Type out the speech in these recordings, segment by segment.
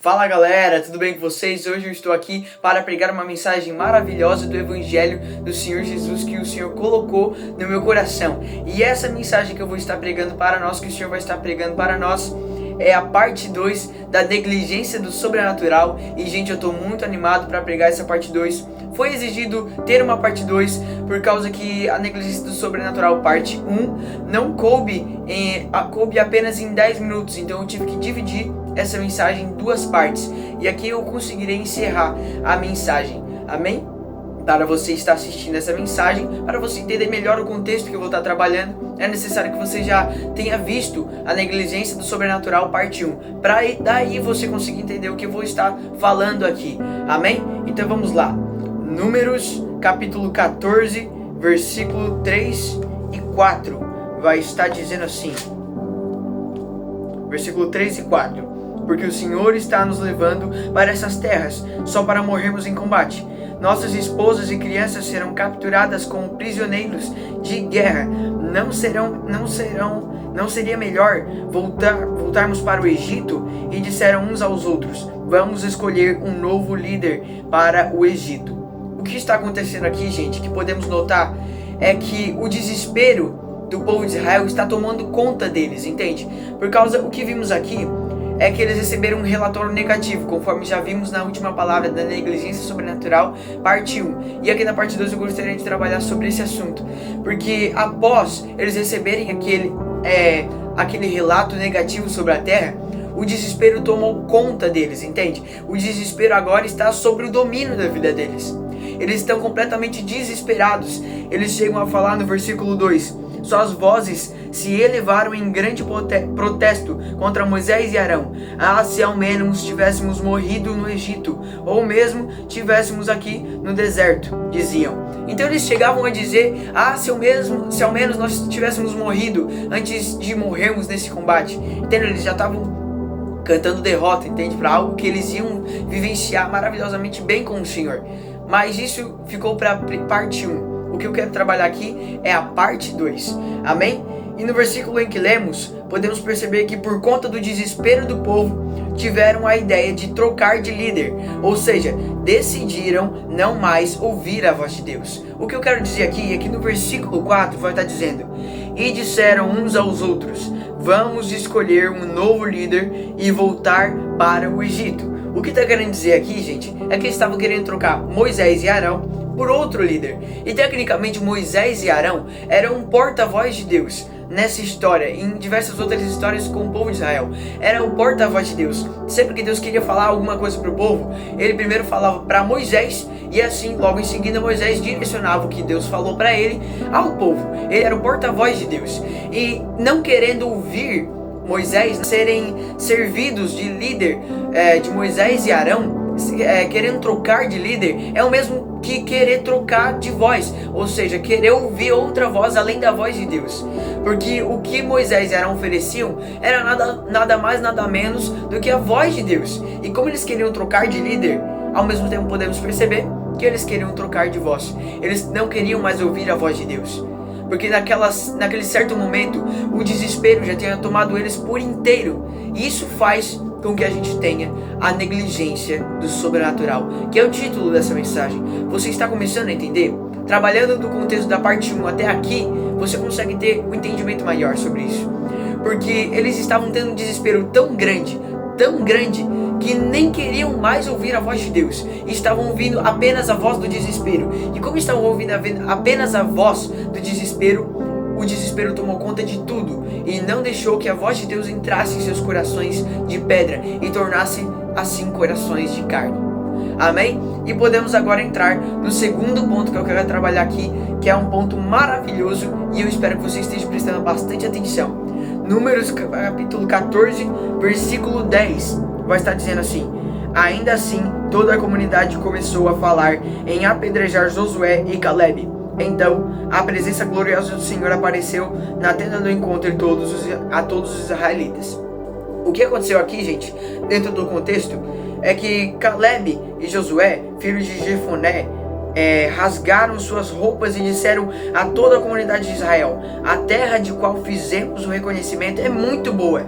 Fala galera, tudo bem com vocês? Hoje eu estou aqui para pregar uma mensagem maravilhosa do Evangelho do Senhor Jesus que o Senhor colocou no meu coração. E essa mensagem que eu vou estar pregando para nós, que o Senhor vai estar pregando para nós, é a parte 2 da negligência do sobrenatural. E gente, eu estou muito animado para pregar essa parte 2. Foi exigido ter uma parte 2 por causa que a negligência do sobrenatural parte 1 não coube apenas em 10 minutos. Então eu tive que dividir essa mensagem em duas partes. E aqui eu conseguirei encerrar a mensagem. Amém? Para você estar assistindo essa mensagem, para você entender melhor o contexto que eu vou estar trabalhando, é necessário que você já tenha visto a negligência do sobrenatural parte 1, para daí você conseguir entender o que eu vou estar falando aqui. Amém? Então vamos lá. Números capítulo 14, versículo 3 e 4 vai estar dizendo assim. Versículo 3 e 4: Porque o Senhor está nos levando para essas terras, só para morrermos em combate. Nossas esposas e crianças serão capturadas como prisioneiros de guerra. Não seria melhor voltarmos para o Egito? E disseram uns aos outros: Vamos escolher um novo líder para o Egito. O que está acontecendo aqui, gente, que podemos notar é que o desespero do povo de Israel está tomando conta deles, entende? Por causa do que vimos aqui, é que eles receberam um relatório negativo, conforme já vimos na última palavra da negligência sobrenatural, parte 1. E aqui na parte 2 eu gostaria de trabalhar sobre esse assunto, porque após eles receberem aquele relato negativo sobre a terra, o desespero tomou conta deles, entende? O desespero agora está sobre o domínio da vida deles. Eles estão completamente desesperados. Eles chegam a falar no versículo 2: Suas vozes se elevaram em grande protesto contra Moisés e Arão. Ah, se ao menos tivéssemos morrido no Egito, ou mesmo tivéssemos aqui no deserto, diziam. Então eles chegavam a dizer: ah, se ao menos nós tivéssemos morrido antes de morrermos nesse combate. Entende? Eles já estavam cantando derrota, entende? Para algo que eles iam vivenciar maravilhosamente bem com o Senhor. Mas isso ficou para parte 1. O que eu quero trabalhar aqui é a parte 2. Amém? E no versículo em que lemos, podemos perceber que por conta do desespero do povo, tiveram a ideia de trocar de líder. Ou seja, decidiram não mais ouvir a voz de Deus. O que eu quero dizer aqui é que no versículo 4 vai estar dizendo: E disseram uns aos outros: Vamos escolher um novo líder e voltar para o Egito. O que está querendo dizer aqui, gente, é que eles estavam querendo trocar Moisés e Arão por outro líder. E tecnicamente Moisés e Arão eram um porta-voz de Deus nessa história, em diversas outras histórias com o povo de Israel. Era o porta-voz de Deus. Sempre que Deus queria falar alguma coisa para o povo, ele primeiro falava para Moisés, e assim, logo em seguida, Moisés direcionava o que Deus falou para ele ao povo. Ele era o porta-voz de Deus. E não querendo ouvir Moisés, serem servidos de líder de Moisés e Arão, querendo trocar de líder, é o mesmo que querer trocar de voz, ou seja, querer ouvir outra voz além da voz de Deus. Porque o que Moisés e Arão ofereciam era nada mais, nada menos do que a voz de Deus. E como eles queriam trocar de líder, ao mesmo tempo podemos perceber que eles queriam trocar de voz. Eles não queriam mais ouvir a voz de Deus, porque naquele certo momento o desespero já tinha tomado eles por inteiro. E isso faz com que a gente tenha a negligência do sobrenatural, que é o título dessa mensagem. Você está começando a entender? Trabalhando do contexto da parte 1 até aqui, você consegue ter um entendimento maior sobre isso. Porque eles estavam tendo um desespero tão grande, que nem queriam mais ouvir a voz de Deus, e estavam ouvindo apenas a voz do desespero. E como estavam ouvindo apenas a voz do desespero, o desespero tomou conta de tudo e não deixou que a voz de Deus entrasse em seus corações de pedra e tornasse assim corações de carne. Amém? E podemos agora entrar no segundo ponto que eu quero trabalhar aqui, que é um ponto maravilhoso, e eu espero que você esteja prestando bastante atenção. Números capítulo 14, versículo 10 vai estar dizendo assim: Ainda assim, toda a comunidade começou a falar em apedrejar Josué e Calebe. Então, a presença gloriosa do Senhor apareceu na tenda do encontro a todos os israelitas. O que aconteceu aqui, gente, dentro do contexto, é que Calebe e Josué, filhos de Jefoné, rasgaram suas roupas e disseram a toda a comunidade de Israel: a terra de qual fizemos o reconhecimento é muito boa,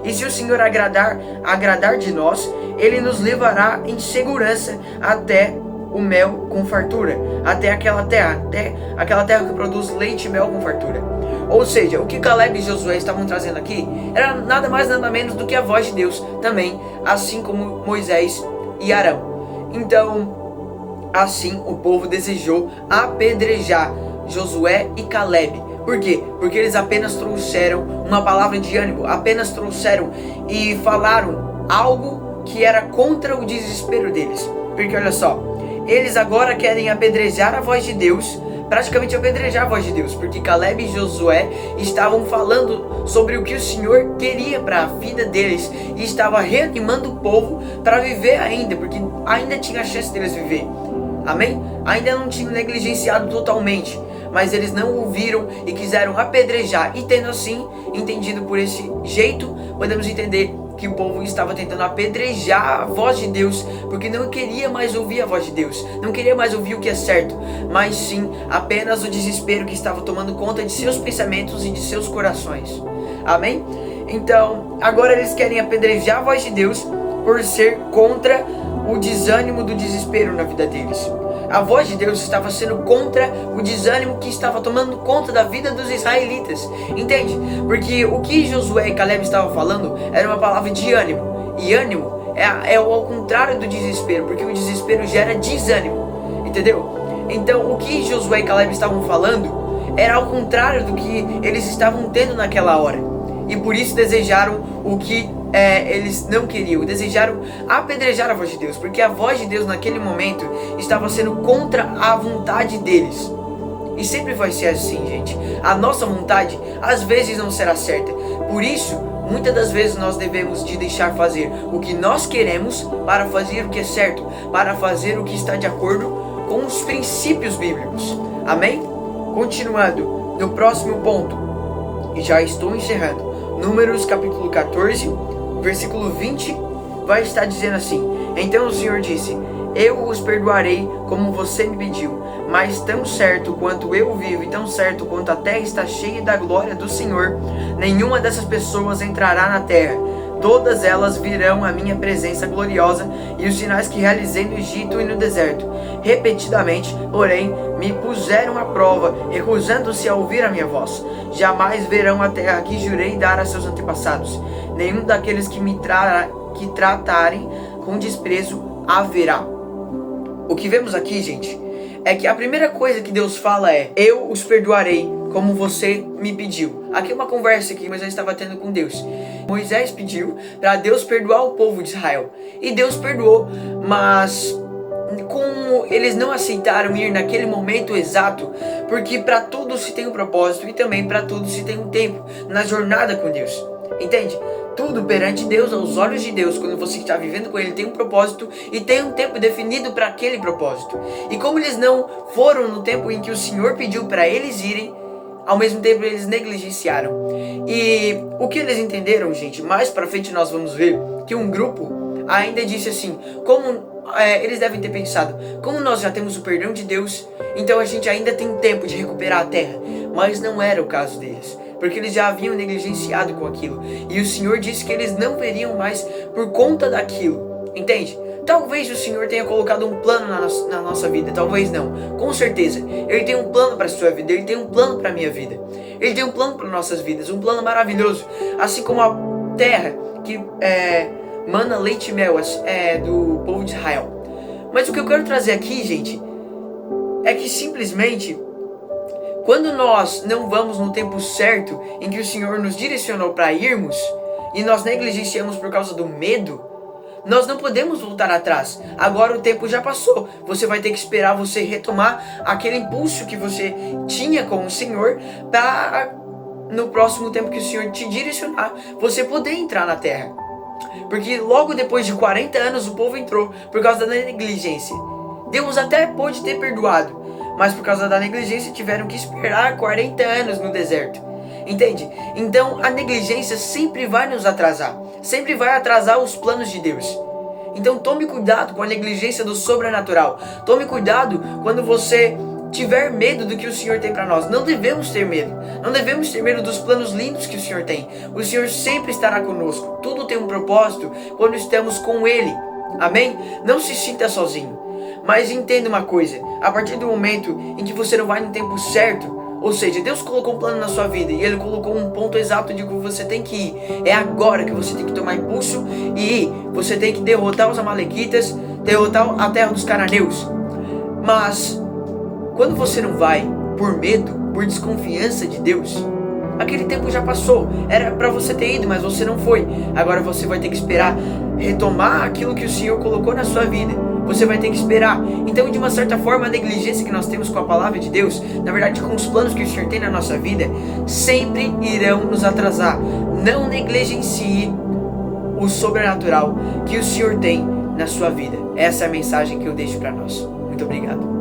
E se o Senhor agradar de nós, Ele nos levará em segurança até o mel com fartura, até aquela terra que produz leite e mel com fartura. Ou seja, o que Caleb e Josué estavam trazendo aqui era nada mais nada menos do que a voz de Deus também, assim como Moisés e Arão. Então, assim o povo desejou apedrejar Josué e Caleb. Por quê? Porque eles apenas trouxeram uma palavra de ânimo, apenas trouxeram e falaram algo que era contra o desespero deles. Porque olha só, eles agora querem apedrejar a voz de Deus, praticamente apedrejar a voz de Deus, porque Caleb e Josué estavam falando sobre o que o Senhor queria para a vida deles e estava reanimando o povo para viver ainda, porque ainda tinha a chance deles viver. Amém? Ainda não tinham negligenciado totalmente, mas eles não ouviram e quiseram apedrejar, e tendo assim entendido por esse jeito, podemos entender que o povo estava tentando apedrejar a voz de Deus, porque não queria mais ouvir a voz de Deus, não queria mais ouvir o que é certo, mas sim apenas o desespero que estava tomando conta de seus pensamentos e de seus corações. Amém? Então, agora eles querem apedrejar a voz de Deus por ser contra o desânimo do desespero na vida deles. A voz de Deus estava sendo contra o desânimo que estava tomando conta da vida dos israelitas. Entende? Porque o que Josué e Caleb estavam falando era uma palavra de ânimo. E ânimo é ao contrário do desespero, porque o desespero gera desânimo. Entendeu? Então o que Josué e Caleb estavam falando era ao contrário do que eles estavam tendo naquela hora. E por isso desejaram o que eles não queriam, desejaram apedrejar a voz de Deus, porque a voz de Deus naquele momento estava sendo contra a vontade deles. E sempre vai ser assim, gente. A nossa vontade às vezes não será certa. Por isso, muitas das vezes nós devemos de deixar fazer o que nós queremos para fazer o que é certo, para fazer o que está de acordo com os princípios bíblicos. Amém? Continuando, no próximo ponto, e já estou encerrando, Números capítulo 14, versículo 20, vai estar dizendo assim: Então o Senhor disse: Eu os perdoarei como você me pediu, mas tão certo quanto eu vivo e tão certo quanto a terra está cheia da glória do Senhor, nenhuma dessas pessoas entrará na terra. Todas elas virão à minha presença gloriosa e os sinais que realizei no Egito e no deserto. Repetidamente, porém, me puseram à prova, recusando-se a ouvir a minha voz. Jamais verão a terra que jurei dar a seus antepassados. Nenhum daqueles que me tratarem com desprezo haverá. O que vemos aqui, gente, é que a primeira coisa que Deus fala é: eu os perdoarei como você me pediu. Aqui é uma conversa que Moisés estava tendo com Deus. Moisés pediu para Deus perdoar o povo de Israel, e Deus perdoou, mas como eles não aceitaram ir naquele momento exato, porque para tudo se tem um propósito e também para tudo se tem um tempo na jornada com Deus. Entende? Tudo perante Deus, aos olhos de Deus, quando você está vivendo com Ele, tem um propósito e tem um tempo definido para aquele propósito. E como eles não foram no tempo em que o Senhor pediu para eles irem, ao mesmo tempo eles negligenciaram. E o que eles entenderam, gente, mais para frente nós vamos ver que um grupo ainda disse assim, eles devem ter pensado: como nós já temos o perdão de Deus, então a gente ainda tem tempo de recuperar a terra. Mas não era o caso deles, porque eles já haviam negligenciado com aquilo, e o Senhor disse que eles não veriam mais por conta daquilo. Entende? Talvez o Senhor tenha colocado um plano na nossa vida, talvez não. Com certeza, Ele tem um plano para a sua vida, Ele tem um plano para a minha vida. Ele tem um plano para nossas vidas, um plano maravilhoso. Assim como a terra que mana leite e mel do povo de Israel. Mas o que eu quero trazer aqui, gente, é que simplesmente, quando nós não vamos no tempo certo em que o Senhor nos direcionou para irmos, e nós negligenciamos por causa do medo, nós não podemos voltar atrás. Agora o tempo já passou. Você vai ter que esperar você retomar aquele impulso que você tinha com o Senhor, para no próximo tempo que o Senhor te direcionar, você poder entrar na terra. Porque logo depois de 40 anos o povo entrou por causa da negligência. Deus até pôde ter perdoado, mas por causa da negligência tiveram que esperar 40 anos no deserto. Entende? Então a negligência sempre vai nos atrasar, sempre vai atrasar os planos de Deus. Então tome cuidado com a negligência do sobrenatural. Tome cuidado quando você tiver medo do que o Senhor tem para nós. Não devemos ter medo. Não devemos ter medo dos planos lindos que o Senhor tem. O Senhor sempre estará conosco. Tudo tem um propósito quando estamos com Ele. Amém? Não se sinta sozinho. Mas entenda uma coisa. A partir do momento em que você não vai no tempo certo, ou seja, Deus colocou um plano na sua vida e Ele colocou um ponto exato de que você tem que ir. É agora que você tem que tomar impulso e ir. Você tem que derrotar os amalequitas, derrotar a terra dos cananeus. Mas quando você não vai por medo, por desconfiança de Deus, aquele tempo já passou. Era para você ter ido, mas você não foi. Agora você vai ter que esperar retomar aquilo que o Senhor colocou na sua vida. Você vai ter que esperar. Então, de uma certa forma, a negligência que nós temos com a palavra de Deus, na verdade com os planos que o Senhor tem na nossa vida, sempre irão nos atrasar. Não negligencie o sobrenatural que o Senhor tem na sua vida. Essa é a mensagem que eu deixo para nós. Muito obrigado.